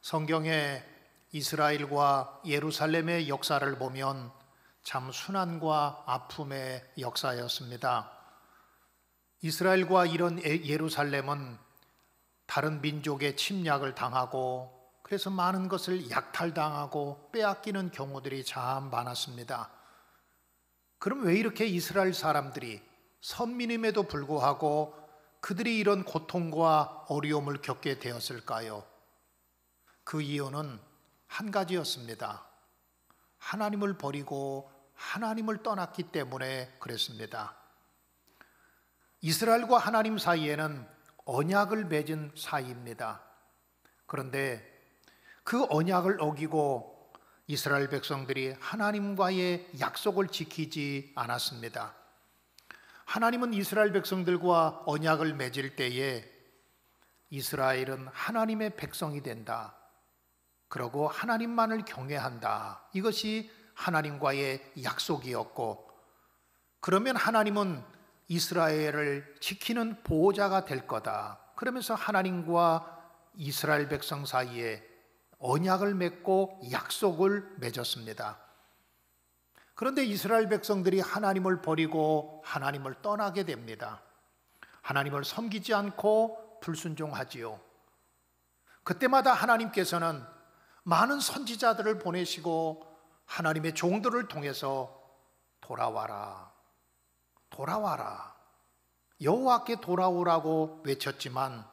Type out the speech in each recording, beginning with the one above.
성경에 이스라엘과 예루살렘의 역사를 보면 참 순환과 아픔의 역사였습니다. 이스라엘과 이런 예루살렘은 다른 민족의 침략을 당하고 그래서 많은 것을 약탈당하고 빼앗기는 경우들이 참 많았습니다. 그럼 왜 이렇게 이스라엘 사람들이 선민임에도 불구하고 그들이 이런 고통과 어려움을 겪게 되었을까요? 그 이유는 한 가지였습니다. 하나님을 버리고 하나님을 떠났기 때문에 그랬습니다. 이스라엘과 하나님 사이에는 언약을 맺은 사이입니다. 그런데 그 언약을 어기고 이스라엘 백성들이 하나님과의 약속을 지키지 않았습니다. 하나님은 이스라엘 백성들과 언약을 맺을 때에 이스라엘은 하나님의 백성이 된다. 그러고 하나님만을 경외한다. 이것이 하나님과의 약속이었고, 그러면 하나님은 이스라엘을 지키는 보호자가 될 거다. 그러면서 하나님과 이스라엘 백성 사이에 언약을 맺고 약속을 맺었습니다. 그런데 이스라엘 백성들이 하나님을 버리고 하나님을 떠나게 됩니다. 하나님을 섬기지 않고 불순종하지요. 그때마다 하나님께서는 많은 선지자들을 보내시고 하나님의 종들을 통해서 돌아와라, 돌아와라, 여호와께 돌아오라고 외쳤지만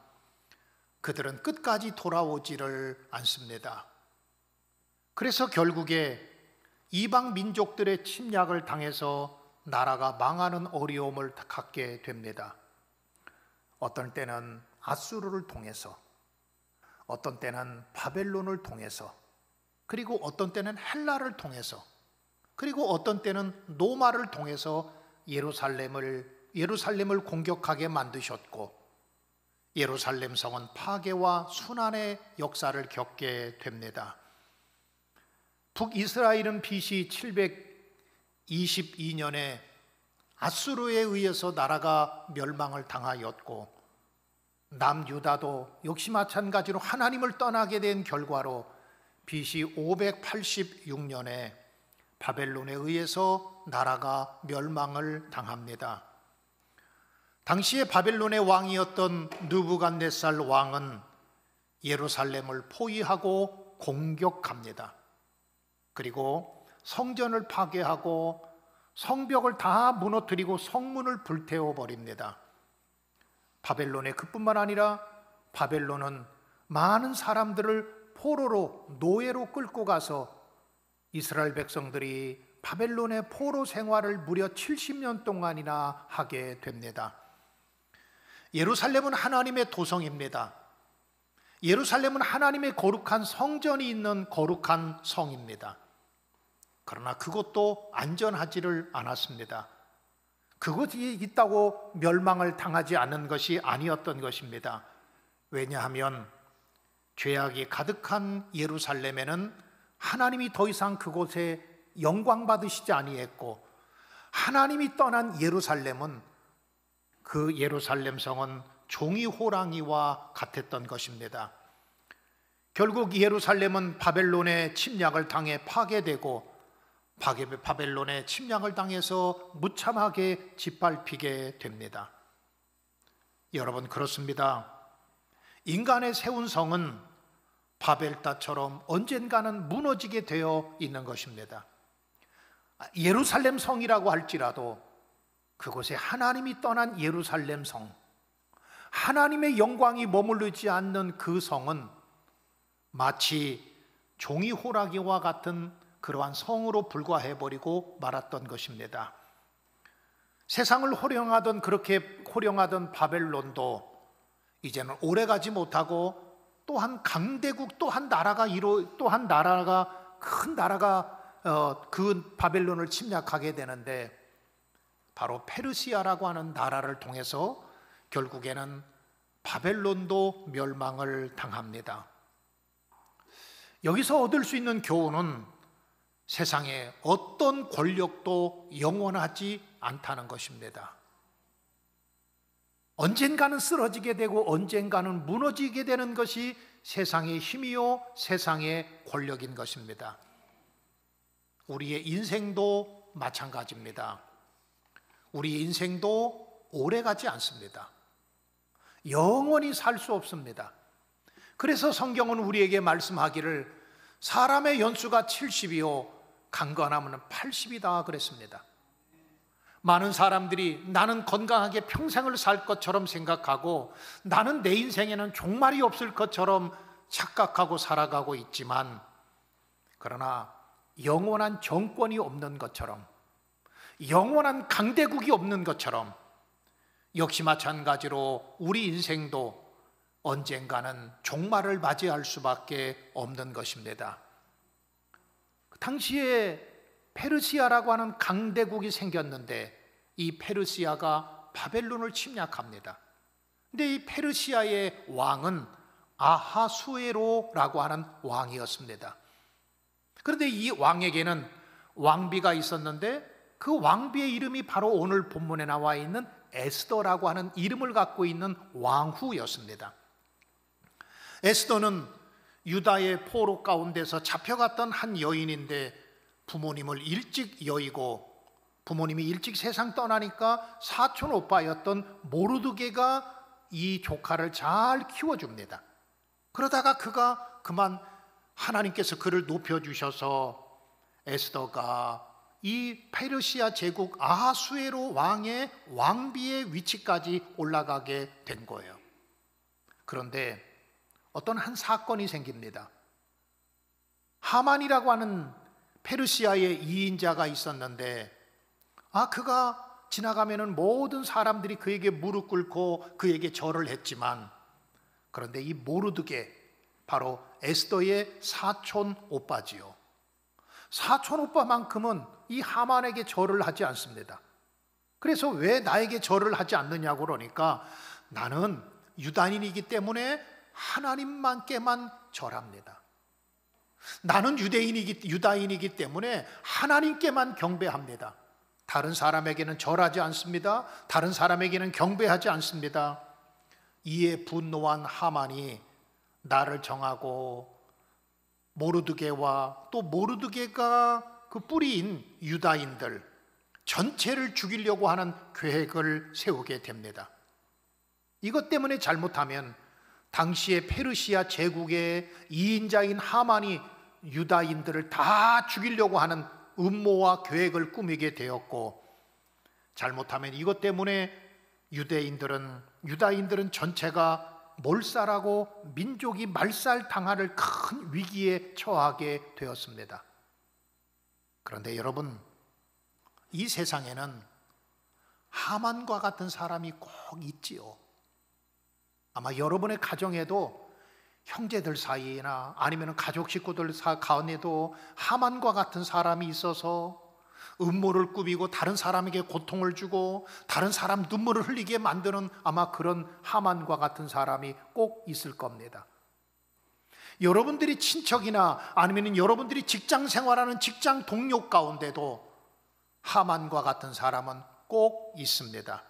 그들은 끝까지 돌아오지를 않습니다. 그래서 결국에 이방 민족들의 침략을 당해서 나라가 망하는 어려움을 갖게 됩니다. 어떤 때는 아수르를 통해서, 어떤 때는 바벨론을 통해서, 그리고 어떤 때는 헬라를 통해서, 그리고 어떤 때는 노마를 통해서 예루살렘을 공격하게 만드셨고, 예루살렘 성은 파괴와 순환의 역사를 겪게 됩니다. 북이스라엘은 BC 722년에 아수르에 의해서 나라가 멸망을 당하였고, 남유다도 역시 마찬가지로 하나님을 떠나게 된 결과로 BC 586년에 바벨론에 의해서 나라가 멸망을 당합니다. 당시에 바벨론의 왕이었던 느부갓네살 왕은 예루살렘을 포위하고 공격합니다. 그리고 성전을 파괴하고 성벽을 다 무너뜨리고 성문을 불태워 버립니다. 바벨론의 그뿐만 아니라 바벨론은 많은 사람들을 포로로, 노예로 끌고 가서 이스라엘 백성들이 바벨론의 포로 생활을 무려 70년 동안이나 하게 됩니다. 예루살렘은 하나님의 도성입니다. 예루살렘은 하나님의 거룩한 성전이 있는 거룩한 성입니다. 그러나 그것도 안전하지를 않았습니다. 그것이 있다고 멸망을 당하지 않은 것이 아니었던 것입니다. 왜냐하면 죄악이 가득한 예루살렘에는 하나님이 더 이상 그곳에 영광 받으시지 아니했고, 하나님이 떠난 예루살렘은, 그 예루살렘 성은 종이 호랑이와 같았던 것입니다. 결국 예루살렘은 바벨론의 침략을 당해 파괴되고, 바벨론의 침략을 당해서 무참하게 짓밟히게 됩니다. 여러분, 그렇습니다. 인간의 세운 성은 바벨탑처럼 언젠가는 무너지게 되어 있는 것입니다. 예루살렘 성이라고 할지라도 그곳에 하나님이 떠난 예루살렘 성, 하나님의 영광이 머무르지 않는 그 성은 마치 종이 호라기와 같은 그러한 성으로 불과해버리고 말았던 것입니다. 세상을 그렇게 호령하던 바벨론도 이제는 오래가지 못하고 또한 강대국, 큰 나라가 그 바벨론을 침략하게 되는데, 바로 페르시아라고 하는 나라를 통해서 결국에는 바벨론도 멸망을 당합니다. 여기서 얻을 수 있는 교훈은 세상에 어떤 권력도 영원하지 않다는 것입니다. 언젠가는 쓰러지게 되고 언젠가는 무너지게 되는 것이 세상의 힘이요 세상의 권력인 것입니다. 우리의 인생도 마찬가지입니다. 우리의 인생도 오래가지 않습니다. 영원히 살 수 없습니다. 그래서 성경은 우리에게 말씀하기를 사람의 연수가 70이요 강건함은 80이다 그랬습니다. 많은 사람들이 나는 건강하게 평생을 살 것처럼 생각하고 나는 내 인생에는 종말이 없을 것처럼 착각하고 살아가고 있지만, 그러나 영원한 정권이 없는 것처럼, 영원한 강대국이 없는 것처럼 역시 마찬가지로 우리 인생도 언젠가는 종말을 맞이할 수밖에 없는 것입니다. 당시에 페르시아라고 하는 강대국이 생겼는데 이 페르시아가 바벨론을 침략합니다. 근데 이 페르시아의 왕은 아하수에로라고 하는 왕이었습니다. 그런데 이 왕에게는 왕비가 있었는데 그 왕비의 이름이 바로 오늘 본문에 나와 있는 에스더라고 하는 이름을 갖고 있는 왕후였습니다. 에스더는 유다의 포로 가운데서 잡혀갔던 한 여인인데 부모님을 일찍 여의고 부모님이 일찍 세상 떠나니까 사촌 오빠였던 모르드게가 이 조카를 잘 키워줍니다. 그러다가 그가 그만 하나님께서 그를 높여주셔서 에스더가 이 페르시아 제국 아하수에로 왕의 왕비의 위치까지 올라가게 된 거예요. 그런데 어떤 한 사건이 생깁니다. 하만이라고 하는 페르시아의 이인자가 있었는데 그가 지나가면은 모든 사람들이 그에게 무릎 꿇고 그에게 절을 했지만, 그런데 이 모르드게 바로 에스더의 사촌 오빠지요. 사촌 오빠만큼은 이 하만에게 절을 하지 않습니다. 그래서 왜 나에게 절을 하지 않느냐고 그러니까 나는 유다인이기 때문에 하나님만께만 절합니다. 나는 유다인이기 때문에 하나님께만 경배합니다. 다른 사람에게는 절하지 않습니다. 다른 사람에게는 경배하지 않습니다. 이에 분노한 하만이 나를 정하고 모르드게와 또 모르드게가 그 뿌리인 유다인들 전체를 죽이려고 하는 계획을 세우게 됩니다. 이것 때문에 잘못하면 당시의 페르시아 제국의 이인자인 하만이 유다인들을 다 죽이려고 하는 음모와 계획을 꾸미게 되었고, 잘못하면 이것 때문에 유다인들은 전체가 몰살하고 민족이 말살당할 큰 위기에 처하게 되었습니다. 그런데 여러분, 이 세상에는 하만과 같은 사람이 꼭 있지요. 아마 여러분의 가정에도 형제들 사이나 아니면 가족 식구들 가운데도 하만과 같은 사람이 있어서 음모를 꾸미고 다른 사람에게 고통을 주고 다른 사람 눈물을 흘리게 만드는 아마 그런 하만과 같은 사람이 꼭 있을 겁니다. 여러분들이 친척이나 아니면 여러분들이 직장 생활하는 직장 동료 가운데도 하만과 같은 사람은 꼭 있습니다.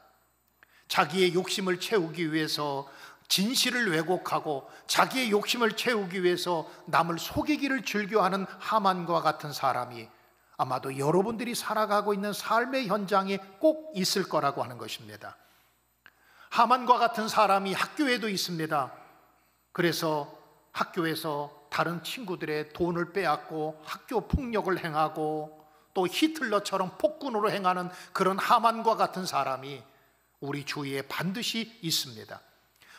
자기의 욕심을 채우기 위해서 진실을 왜곡하고 자기의 욕심을 채우기 위해서 남을 속이기를 즐겨하는 하만과 같은 사람이 아마도 여러분들이 살아가고 있는 삶의 현장에 꼭 있을 거라고 하는 것입니다. 하만과 같은 사람이 학교에도 있습니다. 그래서 학교에서 다른 친구들의 돈을 빼앗고 학교 폭력을 행하고 또 히틀러처럼 폭군으로 행하는 그런 하만과 같은 사람이 우리 주위에 반드시 있습니다.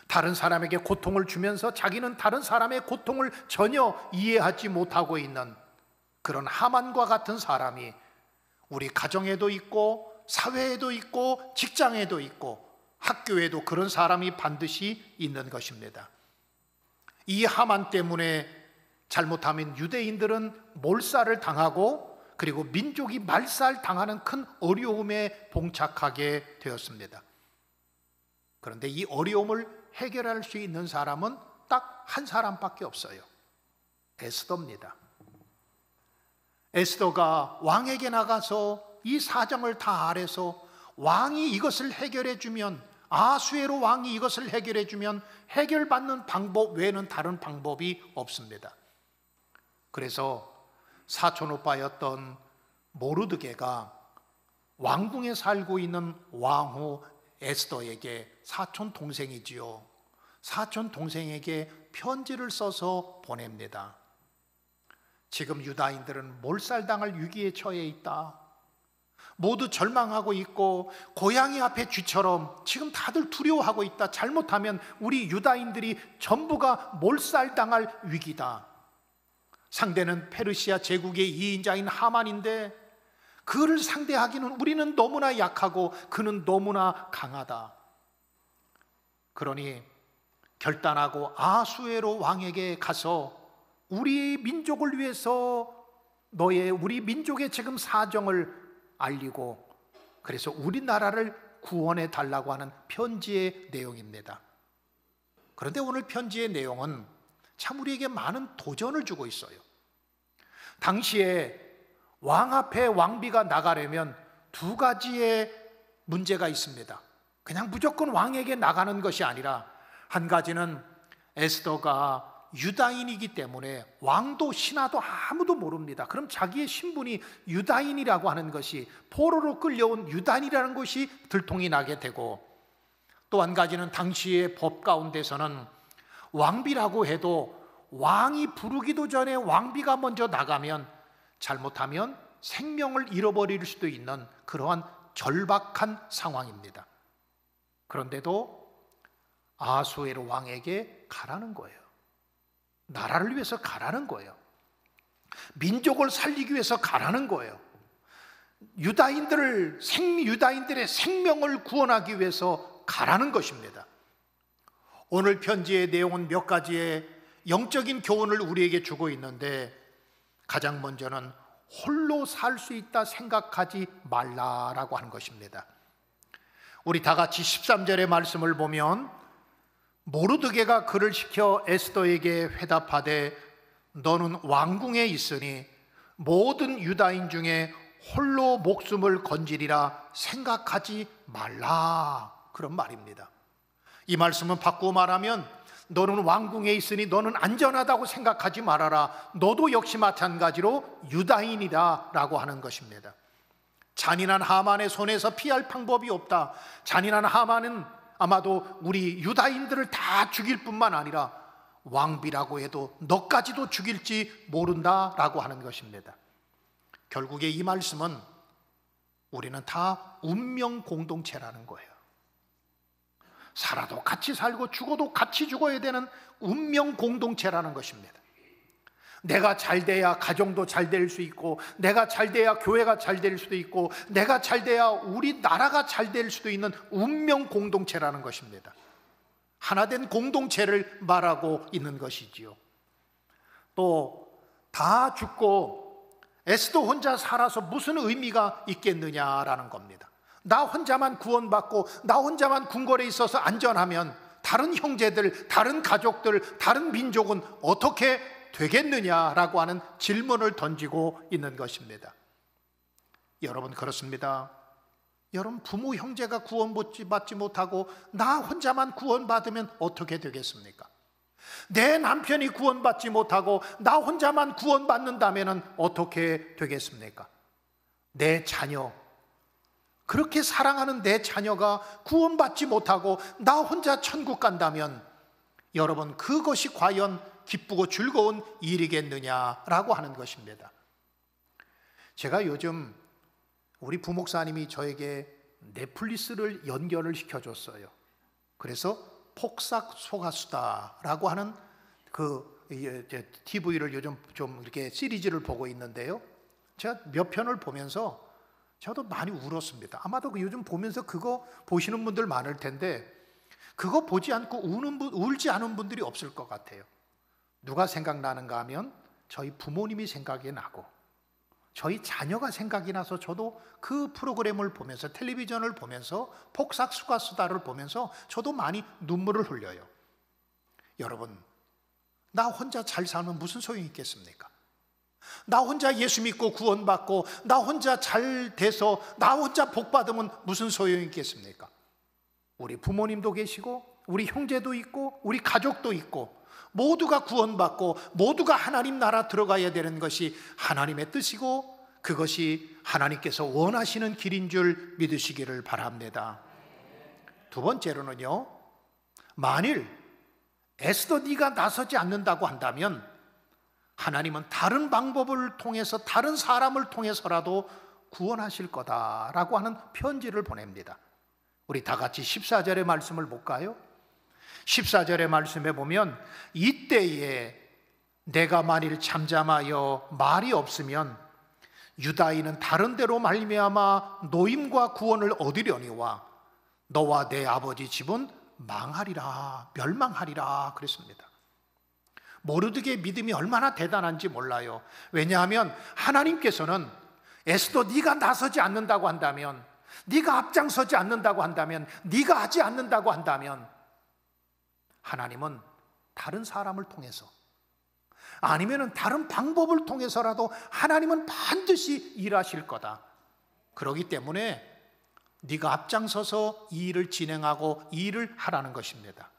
다른 사람에게 고통을 주면서 자기는 다른 사람의 고통을 전혀 이해하지 못하고 있는 그런 하만과 같은 사람이 우리 가정에도 있고 사회에도 있고 직장에도 있고 학교에도 그런 사람이 반드시 있는 것입니다. 이 하만 때문에 잘못하면 유대인들은 몰살을 당하고 그리고 민족이 말살당하는 큰 어려움에 봉착하게 되었습니다. 그런데 이 어려움을 해결할 수 있는 사람은 딱 한 사람밖에 없어요. 에스더입니다. 에스더가 왕에게 나가서 이 사정을 다 아뢰서 왕이 이것을 해결해 주면 아수에로 왕이 이것을 해결해 주면 해결받는 방법 외에는 다른 방법이 없습니다. 그래서 사촌 오빠였던 모르드게가 왕궁에 살고 있는 왕후 에스더에게, 사촌 동생이지요, 사촌 동생에게 편지를 써서 보냅니다. 지금 유다인들은 몰살당할 위기에 처해 있다. 모두 절망하고 있고 고양이 앞에 쥐처럼 지금 다들 두려워하고 있다. 잘못하면 우리 유다인들이 전부가 몰살당할 위기다. 상대는 페르시아 제국의 2인자인 하만인데 그를 상대하기는 우리는 너무나 약하고 그는 너무나 강하다. 그러니 결단하고 아수에로 왕에게 가서 우리 민족을 위해서 우리 민족의 지금 사정을 알리고, 그래서 우리나라를 구원해 달라고 하는 편지의 내용입니다. 그런데 오늘 편지의 내용은 참 우리에게 많은 도전을 주고 있어요. 당시에 왕 앞에 왕비가 나가려면 두 가지의 문제가 있습니다. 그냥 무조건 왕에게 나가는 것이 아니라, 한 가지는 에스더가 유다인이기 때문에 왕도 신하도 아무도 모릅니다. 그럼 자기의 신분이 유다인이라고 하는 것이, 포로로 끌려온 유다인이라는 것이 들통이 나게 되고, 또 한 가지는 당시의 법 가운데서는 왕비라고 해도 왕이 부르기도 전에 왕비가 먼저 나가면 잘못하면 생명을 잃어버릴 수도 있는 그러한 절박한 상황입니다. 그런데도 아수에로 왕에게 가라는 거예요. 나라를 위해서 가라는 거예요. 민족을 살리기 위해서 가라는 거예요. 유다인들의 생명을 구원하기 위해서 가라는 것입니다. 오늘 편지의 내용은 몇 가지의 영적인 교훈을 우리에게 주고 있는데, 가장 먼저는 홀로 살 수 있다 생각하지 말라라고 하는 것입니다. 우리 다 같이 13절의 말씀을 보면, 모르드게가 그를 시켜 에스더에게 회답하되 너는 왕궁에 있으니 모든 유다인 중에 홀로 목숨을 건지리라 생각하지 말라, 그런 말입니다. 이 말씀은 바꾸어 말하면, 너는 왕궁에 있으니 너는 안전하다고 생각하지 말아라, 너도 역시 마찬가지로 유다인이다 라고 하는 것입니다. 잔인한 하만의 손에서 피할 방법이 없다. 잔인한 하만은 아마도 우리 유다인들을 다 죽일 뿐만 아니라 왕비라고 해도 너까지도 죽일지 모른다라고 하는 것입니다. 결국에 이 말씀은 우리는 다 운명 공동체라는 거예요. 살아도 같이 살고 죽어도 같이 죽어야 되는 운명 공동체라는 것입니다. 내가 잘 돼야 가정도 잘 될 수 있고, 내가 잘 돼야 교회가 잘 될 수도 있고, 내가 잘 돼야 우리나라가 잘 될 수도 있는 운명 공동체라는 것입니다. 하나된 공동체를 말하고 있는 것이지요. 또 다 죽고 에스더 혼자 살아서 무슨 의미가 있겠느냐라는 겁니다. 나 혼자만 구원받고 나 혼자만 궁궐에 있어서 안전하면 다른 형제들, 다른 가족들, 다른 민족은 어떻게 되겠느냐라고 하는 질문을 던지고 있는 것입니다. 여러분, 그렇습니다. 여러분, 부모 형제가 구원받지 못하고 나 혼자만 구원받으면 어떻게 되겠습니까? 내 남편이 구원받지 못하고 나 혼자만 구원받는다면 어떻게 되겠습니까? 내 자녀, 그렇게 사랑하는 내 자녀가 구원받지 못하고 나 혼자 천국 간다면 여러분, 그것이 과연 기쁘고 즐거운 일이겠느냐라고 하는 것입니다. 제가 요즘 우리 부목사님이 저에게 넷플릭스를 연결을 시켜줬어요. 그래서 폭삭 소가수다라고 하는 그 TV를 요즘 좀 이렇게 시리즈를 보고 있는데요. 제가 몇 편을 보면서 저도 많이 울었습니다. 아마도 요즘 보면서 그거 보시는 분들 많을 텐데, 그거 보지 않고 울지 않은 분들이 없을 것 같아요. 누가 생각나는가 하면 저희 부모님이 생각이 나고 저희 자녀가 생각이 나서 저도 그 프로그램을 보면서, 텔레비전을 보면서, 폭삭 수가수다를 보면서 저도 많이 눈물을 흘려요. 여러분, 나 혼자 잘 살면 무슨 소용이 있겠습니까? 나 혼자 예수 믿고 구원받고 나 혼자 잘 돼서 나 혼자 복 받으면 무슨 소용이 있겠습니까? 우리 부모님도 계시고 우리 형제도 있고 우리 가족도 있고 모두가 구원받고 모두가 하나님 나라 들어가야 되는 것이 하나님의 뜻이고 그것이 하나님께서 원하시는 길인 줄 믿으시기를 바랍니다. 두 번째로는요, 만일 애써 네가 나서지 않는다고 한다면 하나님은 다른 방법을 통해서 다른 사람을 통해서라도 구원하실 거다라고 하는 편지를 보냅니다. 우리 다 같이 14절의 말씀을 볼까요? 14절의 말씀에 보면 이때에 내가 만일 잠잠하여 말이 없으면 유다인은 다른 데로 말미암아 노임과 구원을 얻으려니와 너와 내 아버지 집은 망하리라, 멸망하리라 그랬습니다. 모르드게의 믿음이 얼마나 대단한지 몰라요. 왜냐하면 하나님께서는 에스더 네가 나서지 않는다고 한다면, 네가 앞장서지 않는다고 한다면, 네가 하지 않는다고 한다면 하나님은 다른 사람을 통해서 아니면 다른 방법을 통해서라도 하나님은 반드시 일하실 거다. 그렇기 때문에 네가 앞장서서 이 일을 진행하고 이 일을 하라는 것입니다.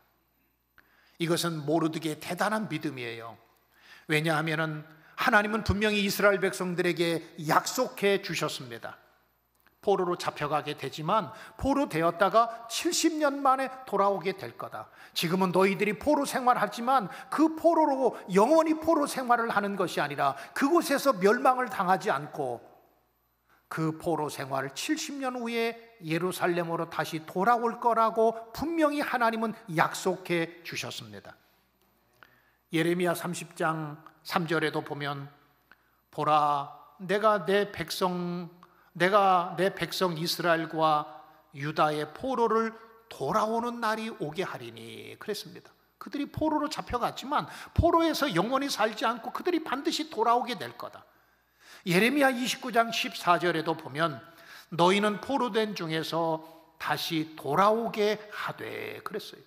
이것은 모르드게의 대단한 믿음이에요. 왜냐하면 하나님은 분명히 이스라엘 백성들에게 약속해 주셨습니다. 포로로 잡혀가게 되지만 포로 되었다가 70년 만에 돌아오게 될 거다. 지금은 너희들이 포로 생활하지만 그 포로로 영원히 포로 생활을 하는 것이 아니라 그곳에서 멸망을 당하지 않고 그 포로 생활을 70년 후에 예루살렘으로 다시 돌아올 거라고 분명히 하나님은 약속해 주셨습니다. 예레미야 30장 3절에도 보면 보라 내가 내 백성 이스라엘과 유다의 포로를 돌아오는 날이 오게 하리니 그랬습니다. 그들이 포로로 잡혀갔지만 포로에서 영원히 살지 않고 그들이 반드시 돌아오게 될 거다. 예레미야 29장 14절에도 보면 너희는 포로된 중에서 다시 돌아오게 하되 그랬어요.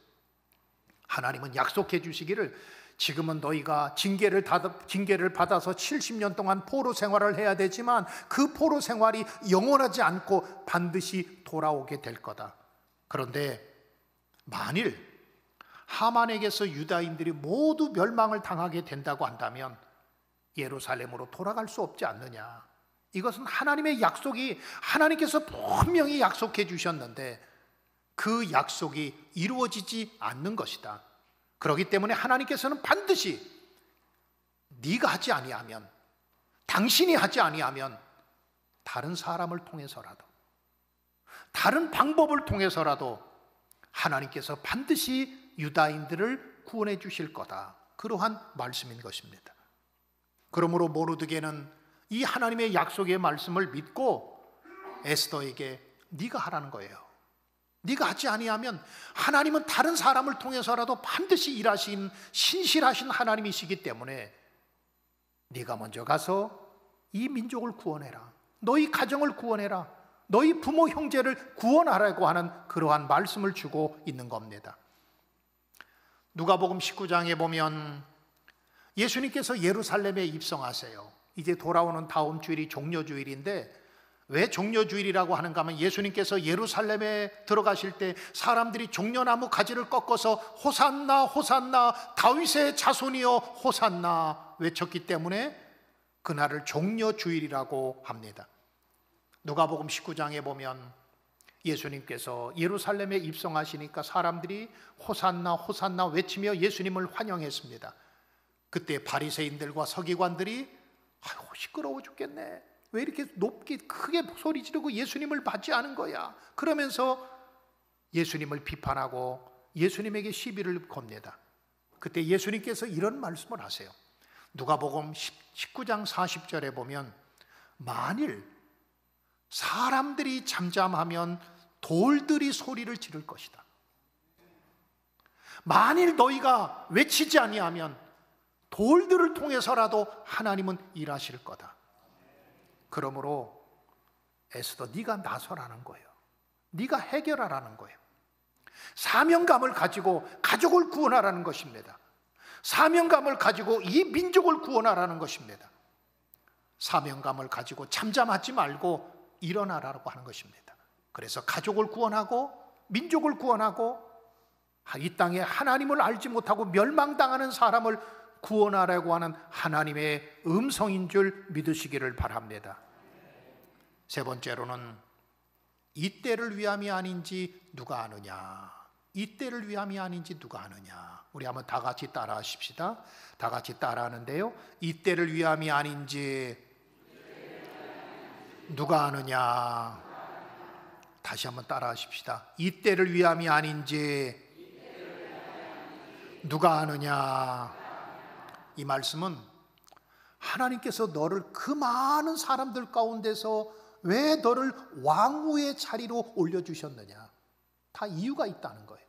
하나님은 약속해 주시기를 지금은 너희가 징계를 받아서 70년 동안 포로 생활을 해야 되지만 그 포로 생활이 영원하지 않고 반드시 돌아오게 될 거다. 그런데 만일 하만에게서 유다인들이 모두 멸망을 당하게 된다고 한다면 예루살렘으로 돌아갈 수 없지 않느냐. 이것은 하나님의 약속이 하나님께서 분명히 약속해 주셨는데 그 약속이 이루어지지 않는 것이다. 그렇기 때문에 하나님께서는 반드시 네가 하지 아니하면, 당신이 하지 아니하면 다른 사람을 통해서라도, 다른 방법을 통해서라도 하나님께서 반드시 유다인들을 구원해 주실 거다. 그러한 말씀인 것입니다. 그러므로 모르드게는 이 하나님의 약속의 말씀을 믿고 에스더에게 네가 하라는 거예요. 네가 하지 아니하면 하나님은 다른 사람을 통해서라도 반드시 일하신 신실하신 하나님이시기 때문에 네가 먼저 가서 이 민족을 구원해라. 너희 가정을 구원해라. 너희 부모 형제를 구원하라고 하는 그러한 말씀을 주고 있는 겁니다. 누가복음 19장에 보면 예수님께서 예루살렘에 입성하세요. 이제 돌아오는 다음 주일이 종려주일인데 왜 종려주일이라고 하는가 하면 예수님께서 예루살렘에 들어가실 때 사람들이 종려나무 가지를 꺾어서 호산나 호산나 다윗의 자손이여 호산나 외쳤기 때문에 그날을 종려주일이라고 합니다. 누가복음 19장에 보면 예수님께서 예루살렘에 입성하시니까 사람들이 호산나 호산나 외치며 예수님을 환영했습니다. 그때 바리새인들과 서기관들이 아이고 시끄러워 죽겠네. 왜 이렇게 높게 크게 소리 지르고 예수님을 받지 않은 거야? 그러면서 예수님을 비판하고 예수님에게 시비를 겁니다. 그때 예수님께서 이런 말씀을 하세요. 누가복음 19장 40절에 보면 만일 사람들이 잠잠하면 돌들이 소리를 지를 것이다. 만일 너희가 외치지 아니하면 돌들을 통해서라도 하나님은 일하실 거다. 그러므로 에스더 네가 나서라는 거예요. 네가 해결하라는 거예요. 사명감을 가지고 가족을 구원하라는 것입니다. 사명감을 가지고 이 민족을 구원하라는 것입니다. 사명감을 가지고 잠잠하지 말고 일어나라고 하는 것입니다. 그래서 가족을 구원하고 민족을 구원하고 이 땅에 하나님을 알지 못하고 멸망당하는 사람을 구원하라고 하는 하나님의 음성인 줄 믿으시기를 바랍니다. 세 번째로는 이 때를 위함이 아닌지 누가 아느냐. 이 때를 위함이 아닌지 누가 아느냐. 우리 한번 다 같이 따라 하십시다. 다 같이 따라 하는데요, 이 때를 위함이 아닌지 누가 아느냐. 다시 한번 따라 하십시다. 이 때를 위함이 아닌지 누가 아느냐. 이 말씀은 하나님께서 너를 그 많은 사람들 가운데서 왜 너를 왕후의 자리로 올려주셨느냐, 다 이유가 있다는 거예요.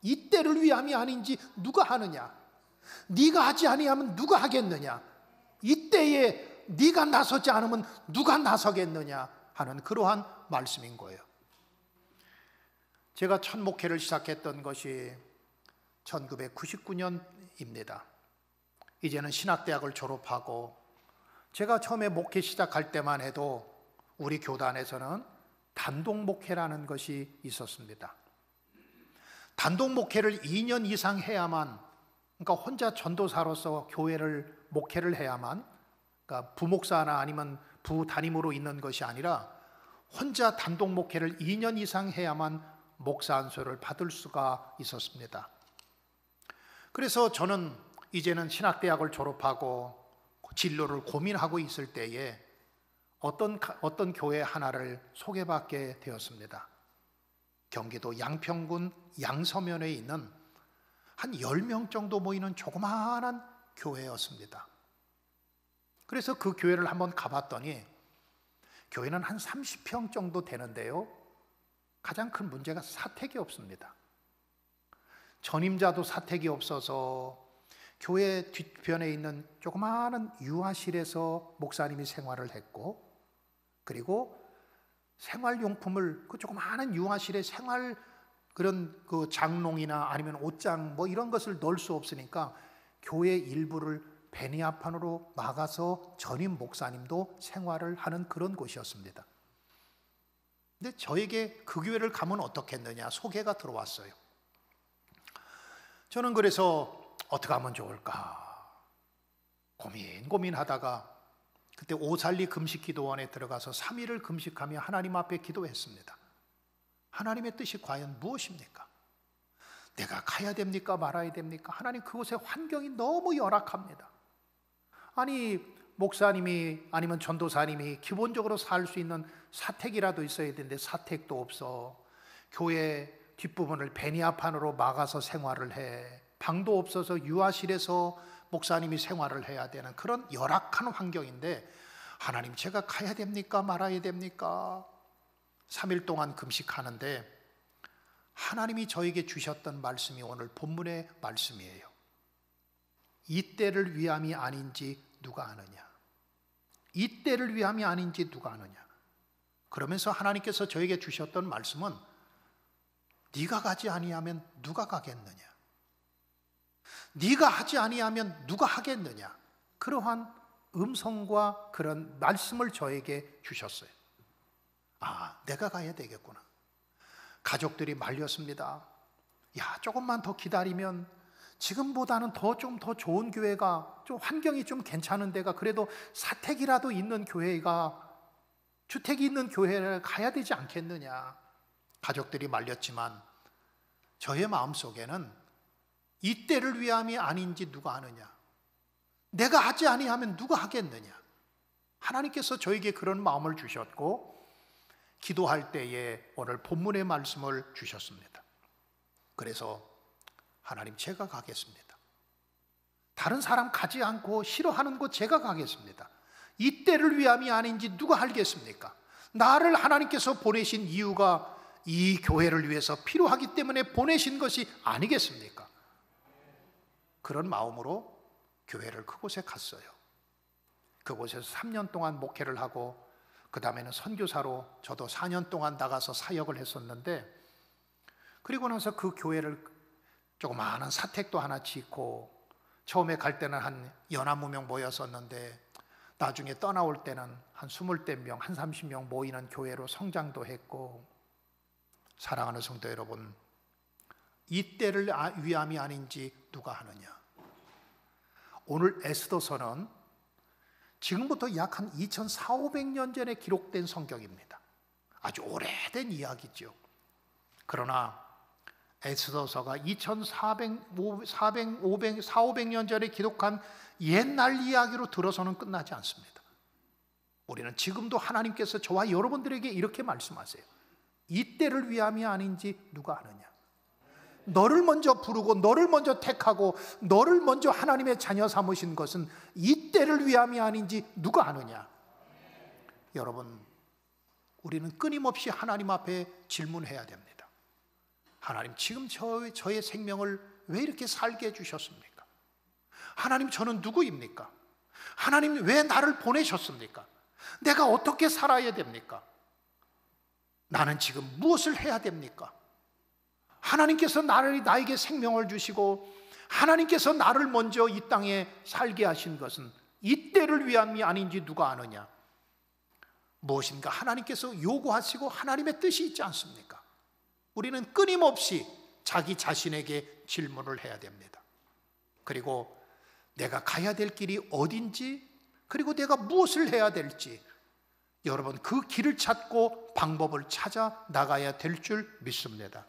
이 때를 위함이 아닌지 누가 하느냐. 네가 하지 아니하면 누가 하겠느냐. 이 때에 네가 나서지 않으면 누가 나서겠느냐 하는 그러한 말씀인 거예요. 제가 첫 목회를 시작했던 것이 1999년입니다. 이제는 신학대학을 졸업하고 제가 처음에 목회 시작할 때만 해도 우리 교단에서는 단독 목회라는 것이 있었습니다. 단독 목회를 2년 이상 해야만, 그러니까 혼자 전도사로서 교회를 목회를 해야만, 그러니까 부목사나 아니면 부담임으로 있는 것이 아니라 혼자 단독 목회를 2년 이상 해야만 목사 안수를 받을 수가 있었습니다. 그래서 저는 이제는 신학대학을 졸업하고 진로를 고민하고 있을 때에 어떤 교회 하나를 소개받게 되었습니다. 경기도 양평군 양서면에 있는 한 10명 정도 모이는 조그마한 교회였습니다. 그래서 그 교회를 한번 가봤더니 교회는 한 30평 정도 되는데요, 가장 큰 문제가 사택이 없습니다. 전임자도 사택이 없어서 교회 뒤편에 있는 조그마한 유아실에서 목사님이 생활을 했고, 그리고 생활용품을 그 조그마한 유아실에 그런 그 장롱이나 아니면 옷장 뭐 이런 것을 넣을 수 없으니까 교회 일부를 베니아판으로 막아서 전임 목사님도 생활을 하는 그런 곳이었습니다. 근데 저에게 그 교회를 가면 어떻겠느냐 소개가 들어왔어요. 저는 그래서 어떻게 하면 좋을까 고민하다가 그때 오살리 금식기도원에 들어가서 3일을 금식하며 하나님 앞에 기도했습니다. 하나님의 뜻이 과연 무엇입니까? 내가 가야 됩니까? 말아야 됩니까? 하나님, 그곳의 환경이 너무 열악합니다. 아니, 목사님이 아니면 전도사님이 기본적으로 살 수 있는 사택이라도 있어야 되는데 사택도 없어. 교회 뒷부분을 베니아판으로 막아서 생활을 해. 방도 없어서 유아실에서 목사님이 생활을 해야 되는 그런 열악한 환경인데, 하나님, 제가 가야 됩니까? 말아야 됩니까? 3일 동안 금식하는데 하나님이 저에게 주셨던 말씀이 오늘 본문의 말씀이에요. 이 때를 위함이 아닌지 누가 아느냐. 이 때를 위함이 아닌지 누가 아느냐. 그러면서 하나님께서 저에게 주셨던 말씀은 네가 가지 아니하면 누가 가겠느냐. 네가 하지 아니하면 누가 하겠느냐. 그러한 음성과 그런 말씀을 저에게 주셨어요. 아, 내가 가야 되겠구나. 가족들이 말렸습니다. 야, 조금만 더 기다리면 지금보다는 좀 더 좋은 교회가, 좀 환경이 좀 괜찮은 데가, 그래도 사택이라도 있는 교회가, 주택이 있는 교회를 가야 되지 않겠느냐. 가족들이 말렸지만 저의 마음속에는 이 때를 위함이 아닌지 누가 아느냐. 내가 하지 아니하면 누가 하겠느냐. 하나님께서 저에게 그런 마음을 주셨고 기도할 때에 오늘 본문의 말씀을 주셨습니다. 그래서 하나님, 제가 가겠습니다. 다른 사람 가지 않고 싫어하는 곳 제가 가겠습니다. 이 때를 위함이 아닌지 누가 알겠습니까? 나를 하나님께서 보내신 이유가 이 교회를 위해서 필요하기 때문에 보내신 것이 아니겠습니까? 그런 마음으로 교회를 그곳에 갔어요. 그곳에서 3년 동안 목회를 하고 그 다음에는 선교사로 저도 4년 동안 나가서 사역을 했었는데, 그리고 나서 그 교회를 조그마한 사택도 하나 짓고, 처음에 갈 때는 한 40명 모였었는데 나중에 떠나올 때는 한 20명, 한 30명 모이는 교회로 성장도 했고, 사랑하는 성도 여러분, 이 때를 위함이 아닌지 누가 아느냐? 오늘 에스더서는 지금부터 약 한 2400~2500년 전에 기록된 성경입니다. 아주 오래된 이야기죠. 그러나 에스더서가 2400~500년 전에 기록한 옛날 이야기로 들어서는 끝나지 않습니다. 우리는 지금도 하나님께서 저와 여러분들에게 이렇게 말씀하세요. 이 때를 위함이 아닌지 누가 아느냐? 너를 먼저 부르고 너를 먼저 택하고 너를 먼저 하나님의 자녀 삼으신 것은 이 때를 위함이 아닌지 누가 아느냐? 여러분, 우리는 끊임없이 하나님 앞에 질문해야 됩니다. 하나님, 지금 저의 생명을 왜 이렇게 살게 해주셨습니까? 하나님, 저는 누구입니까? 하나님, 왜 나를 보내셨습니까? 내가 어떻게 살아야 됩니까? 나는 지금 무엇을 해야 됩니까? 하나님께서 나에게 생명을 주시고 하나님께서 나를 먼저 이 땅에 살게 하신 것은 이 때를 위함이 아닌지 누가 아느냐? 무엇인가 하나님께서 요구하시고 하나님의 뜻이 있지 않습니까? 우리는 끊임없이 자기 자신에게 질문을 해야 됩니다. 그리고 내가 가야 될 길이 어딘지, 그리고 내가 무엇을 해야 될지, 여러분 그 길을 찾고 방법을 찾아 나가야 될 줄 믿습니다.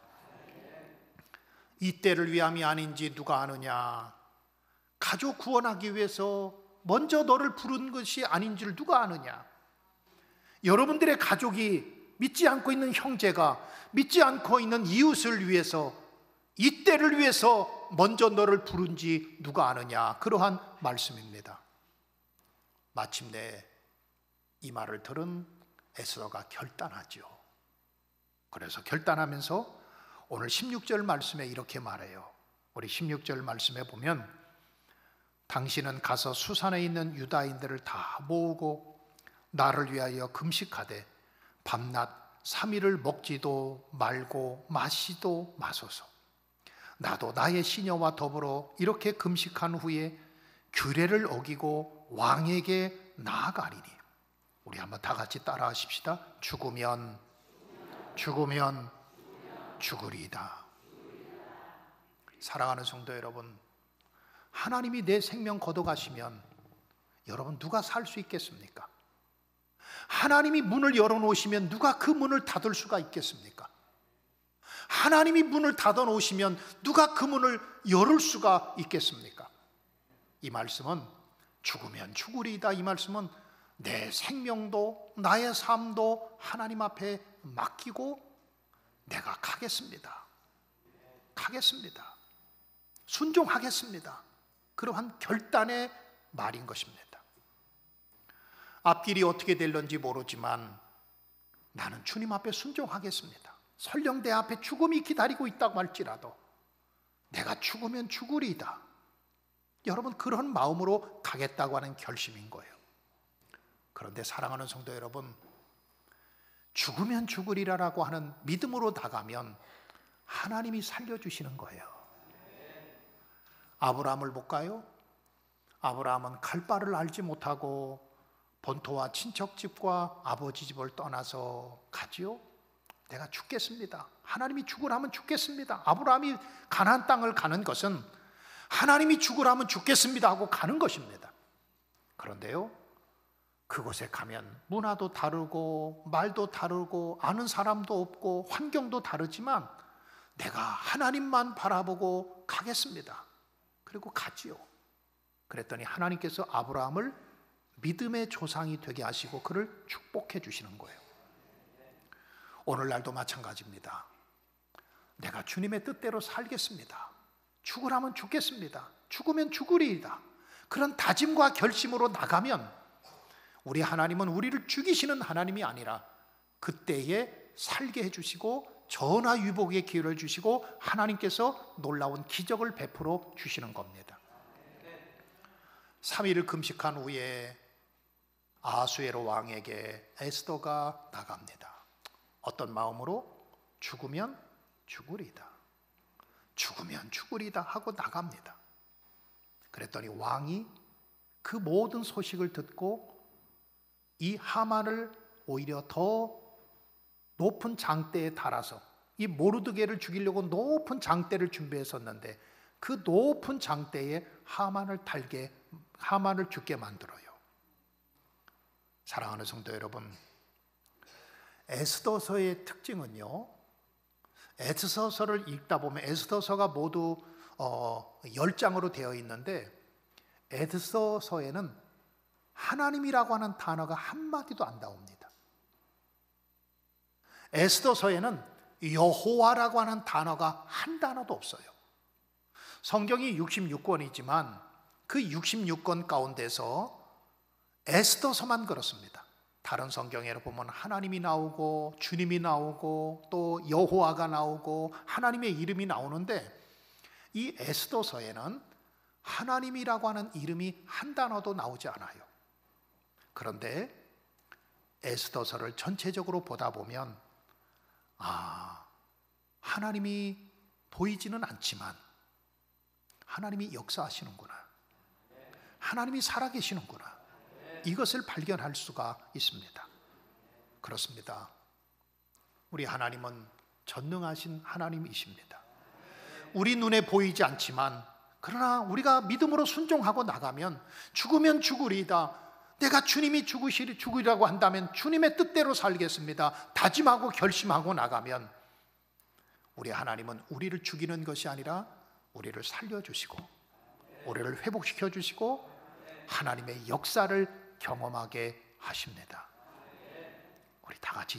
이 때를 위함이 아닌지 누가 아느냐? 가족 구원하기 위해서 먼저 너를 부른 것이 아닌 줄 누가 아느냐? 여러분들의 가족이 믿지 않고 있는 형제가 믿지 않고 있는 이웃을 위해서 이 때를 위해서 먼저 너를 부른지 누가 아느냐? 그러한 말씀입니다. 마침내 이 말을 들은 에스더가 결단하죠. 그래서 결단하면서 오늘 16절 말씀에 이렇게 말해요. 우리 16절 말씀에 보면 당신은 가서 수산에 있는 유다인들을 다 모으고 나를 위하여 금식하되 밤낮 3일을 먹지도 말고 마시도 마소서. 나도 나의 시녀와 더불어 이렇게 금식한 후에 규례를 어기고 왕에게 나아가리니. 우리 한번 다 같이 따라 하십시다. 죽으면 죽으리이다. 사랑하는 성도 여러분, 하나님이 내 생명 걷어가시면 여러분 누가 살 수 있겠습니까? 하나님이 문을 열어놓으시면 누가 그 문을 닫을 수가 있겠습니까? 하나님이 문을 닫아놓으시면 누가 그 문을 열을 수가 있겠습니까? 이 말씀은 죽으면 죽으리이다. 이 말씀은 내 생명도 나의 삶도 하나님 앞에 맡기고 내가 가겠습니다. 순종하겠습니다. 그러한 결단의 말인 것입니다. 앞길이 어떻게 될런지 모르지만 나는 주님 앞에 순종하겠습니다. 설령 내 앞에 죽음이 기다리고 있다고 할지라도 내가 죽으면 죽으리이다. 여러분, 그런 마음으로 가겠다고 하는 결심인 거예요. 그런데 사랑하는 성도 여러분, 죽으면 죽으리라라고 하는 믿음으로 나가면 하나님이 살려주시는 거예요. 아브라함을 볼까요? 아브라함은 갈 바를 알지 못하고 본토와 친척집과 아버지 집을 떠나서 가지요. 내가 죽겠습니다. 하나님이 죽으라면 죽겠습니다. 아브라함이 가나안 땅을 가는 것은 하나님이 죽으라면 죽겠습니다 하고 가는 것입니다. 그런데요, 그곳에 가면 문화도 다르고 말도 다르고 아는 사람도 없고 환경도 다르지만 내가 하나님만 바라보고 가겠습니다. 그리고 가지요. 그랬더니 하나님께서 아브라함을 믿음의 조상이 되게 하시고 그를 축복해 주시는 거예요. 오늘날도 마찬가지입니다. 내가 주님의 뜻대로 살겠습니다. 죽으라면 죽겠습니다. 죽으면 죽으리이다. 그런 다짐과 결심으로 나가면 우리 하나님은 우리를 죽이시는 하나님이 아니라 그때에 살게 해주시고 전화위복의 기회를 주시고 하나님께서 놀라운 기적을 베풀어 주시는 겁니다. 3일을 금식한 후에 아수에로 왕에게 에스더가 나갑니다. 어떤 마음으로? 죽으면 죽으리다. 죽으면 죽으리다 하고 나갑니다. 그랬더니 왕이 그 모든 소식을 듣고 이 하만을 오히려 더 높은 장대에 달아서 이 모르드게를 죽이려고 높은 장대를 준비했었는데 그 높은 장대에 하만을 죽게 만들어요. 사랑하는 성도 여러분, 에스더서의 특징은요, 에스더서를 읽다 보면 에스더서가 모두 10장으로 되어 있는데 에스더서에는 하나님이라고 하는 단어가 한마디도 안 나옵니다. 에스더서에는 여호와라고 하는 단어가 한 단어도 없어요. 성경이 66권이지만 그 66권 가운데서 에스더서만 그렇습니다. 다른 성경에 보면 하나님이 나오고 주님이 나오고 또 여호와가 나오고 하나님의 이름이 나오는데 이 에스더서에는 하나님이라고 하는 이름이 한 단어도 나오지 않아요. 그런데 에스더서를 전체적으로 보다 보면 하나님이 보이지는 않지만 하나님이 역사하시는구나, 하나님이 살아계시는구나, 이것을 발견할 수가 있습니다. 그렇습니다. 우리 하나님은 전능하신 하나님이십니다. 우리 눈에 보이지 않지만 그러나 우리가 믿음으로 순종하고 나가면 죽으면 죽으리이다, 내가 주님이 죽으리라고 한다면 주님의 뜻대로 살겠습니다, 다짐하고 결심하고 나가면 우리 하나님은 우리를 죽이는 것이 아니라 우리를 살려주시고 우리를 회복시켜 주시고 하나님의 역사를 경험하게 하십니다. 우리 다 같이